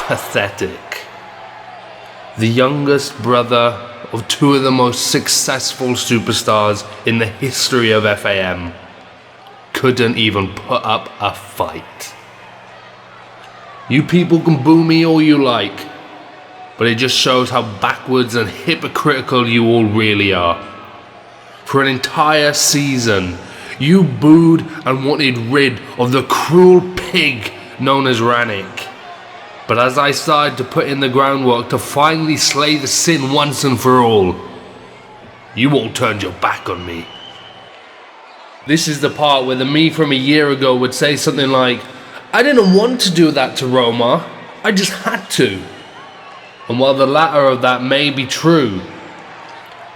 pathetic. The youngest brother of two of the most successful superstars in the history of FAM couldn't even put up a fight. You people can boo me all you like, but it just shows how backwards and hypocritical you all really are. For an entire season, you booed and wanted rid of the cruel pig known as RANIK. But as I started to put in the groundwork to finally slay the sin once and for all, you all turned your back on me. This is the part where the me from a year ago would say something like, I didn't want to do that to Roma, I just had to. And while the latter of that may be true,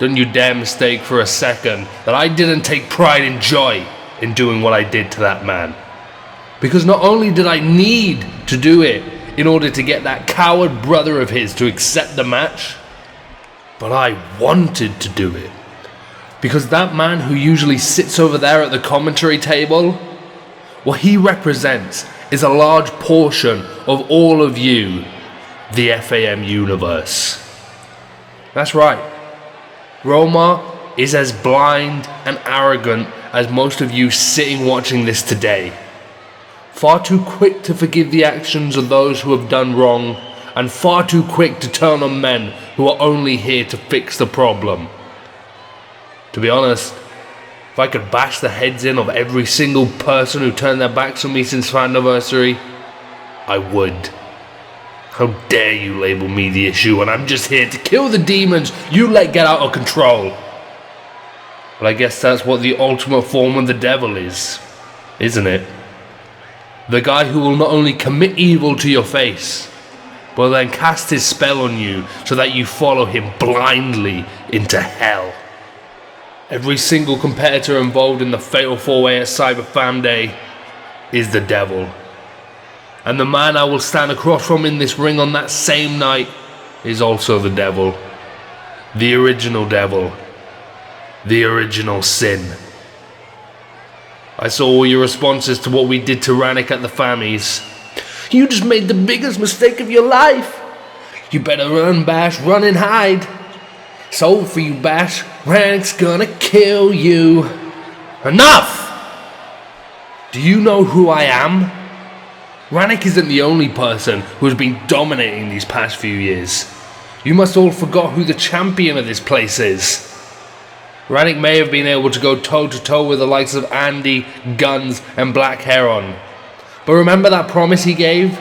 don't you dare mistake for a second that I didn't take pride and joy in doing what I did to that man. Because not only did I need to do it in order to get that coward brother of his to accept the match, but I wanted to do it. Because that man who usually sits over there at the commentary table, what he represents is a large portion of all of you, the FAM universe. That's right. Roma is as blind and arrogant as most of you sitting watching this today. Far too quick to forgive the actions of those who have done wrong, and far too quick to turn on men who are only here to fix the problem. To be honest, if I could bash the heads in of every single person who turned their backs on me since Fanniversary, I would. How dare you label me the issue when I'm just here to kill the demons you let get out of control? But I guess that's what the ultimate form of the devil is, isn't it? The guy who will not only commit evil to your face, but then cast his spell on you so that you follow him blindly into hell. Every single competitor involved in the Fatal 4-Way at Cyber FaMday is the devil. And the man I will stand across from in this ring on that same night is also the devil. The original devil. The original sin. I saw all your responses to what we did to RANIK at the FaMmies. You just made the biggest mistake of your life. You better run, Bash, run and hide. It's over for you, Bash. RANIK's gonna kill you. Enough! Do you know who I am? RANIK isn't the only person who has been dominating these past few years. You must all forgot who the champion of this place is. RANIK may have been able to go toe-to-toe with the likes of Andy, Guns, and Black Heron. But remember that promise he gave?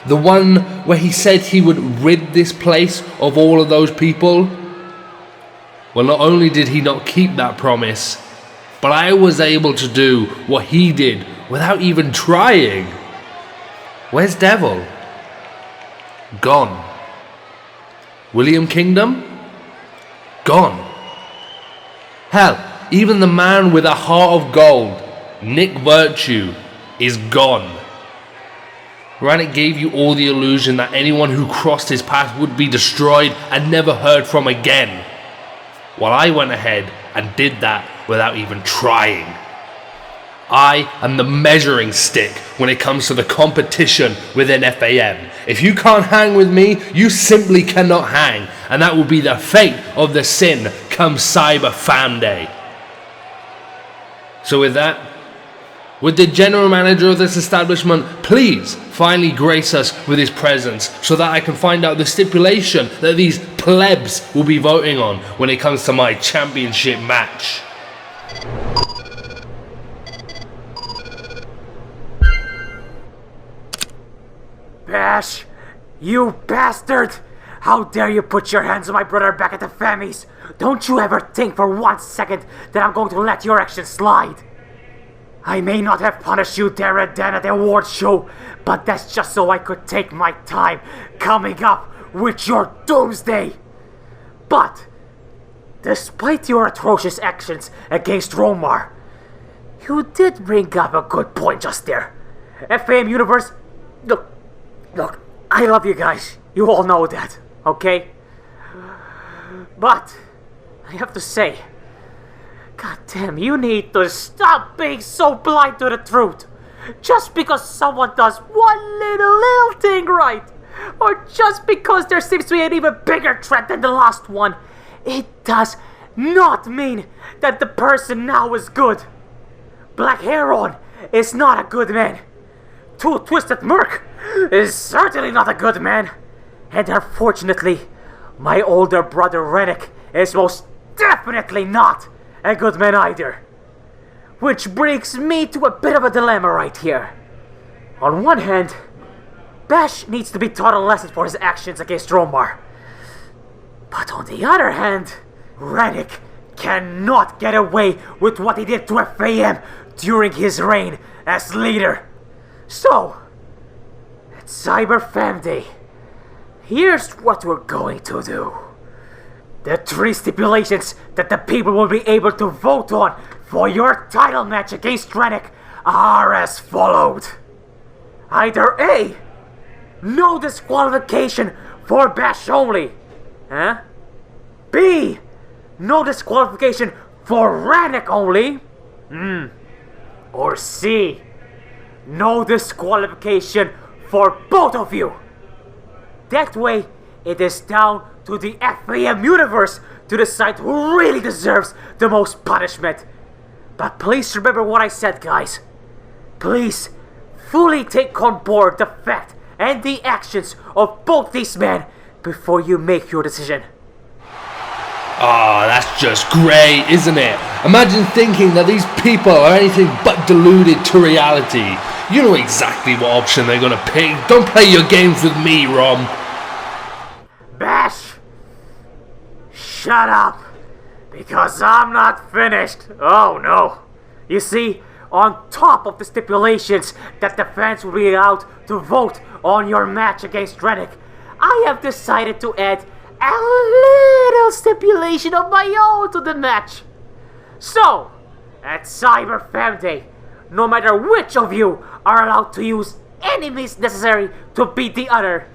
The one where he said he would rid this place of all of those people? Well, not only did he not keep that promise, but I was able to do what he did without even trying. Where's Devil? Gone. William Kingdom? Gone. Hell, even the man with a heart of gold, Nick Virtue, is gone. RANIK gave you all the illusion that anyone who crossed his path would be destroyed and never heard from again. While I went ahead and did that without even trying. I am the measuring stick when it comes to the competition within FAM. If you can't hang with me, you simply cannot hang. And that will be the fate of the sin come Cyber FaMday. So with that, would the general manager of this establishment please finally grace us with his presence so that I can find out the stipulation that these plebs will be voting on when it comes to my championship match? Bash, you bastard! How dare you put your hands on my brother back at the FAMmies? Don't you ever think for 1 second that I'm going to let your actions slide. I may not have punished you there and then at the awards show, but that's just so I could take my time coming up with your doomsday. But, despite your atrocious actions against Romar, you did bring up a good point just there. FAM Universe, look, I love you guys. You all know that, okay? But, I have to say, God damn, you need to stop being so blind to the truth. Just because someone does one little thing right or just because there seems to be an even bigger threat than the last one, it does not mean that the person now is good. Black Heron is not a good man. Two Twisted Merc is certainly not a good man. And unfortunately, my older brother RANIK is most definitely not a good man either. Which brings me to a bit of a dilemma right here. On one hand, Bash needs to be taught a lesson for his actions against Romar. But on the other hand, RANIK cannot get away with what he did to FAM during his reign as leader. So, at Cyber FaMday, here's what we're going to do. The 3 stipulations that the people will be able to vote on for your title match against RANIK are as followed. Either A, no disqualification for Bash only. B, no disqualification for RANIK only. Or C, no disqualification for both of you. That way, it is down to the FAM universe to decide who really deserves the most punishment. But please remember what I said, guys. Please fully take on board the fact and the actions of both these men before you make your decision. Ah, that's just great, isn't it? Imagine thinking that these people are anything but deluded to reality. You know exactly what option they're gonna pick. Don't play your games with me, Rom. Bash, shut up, because I'm not finished. Oh no. You see, on top of the stipulations that the fans will be allowed to vote on your match against RANIK, I have decided to add a little stipulation of my own to the match. So, at Cyber FaMday, no matter which of you are allowed to use any means necessary to beat the other,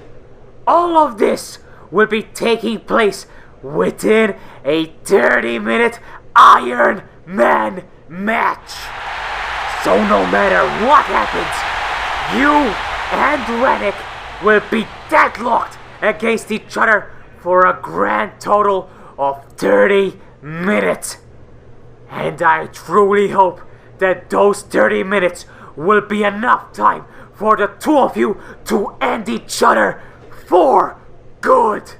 all of this will be taking place within a 30-minute Iron Man match. So no matter what happens, you and RANIK will be deadlocked against each other for a grand total of 30 minutes. And I truly hope that those 30 minutes will be enough time for the two of you to end each other for good.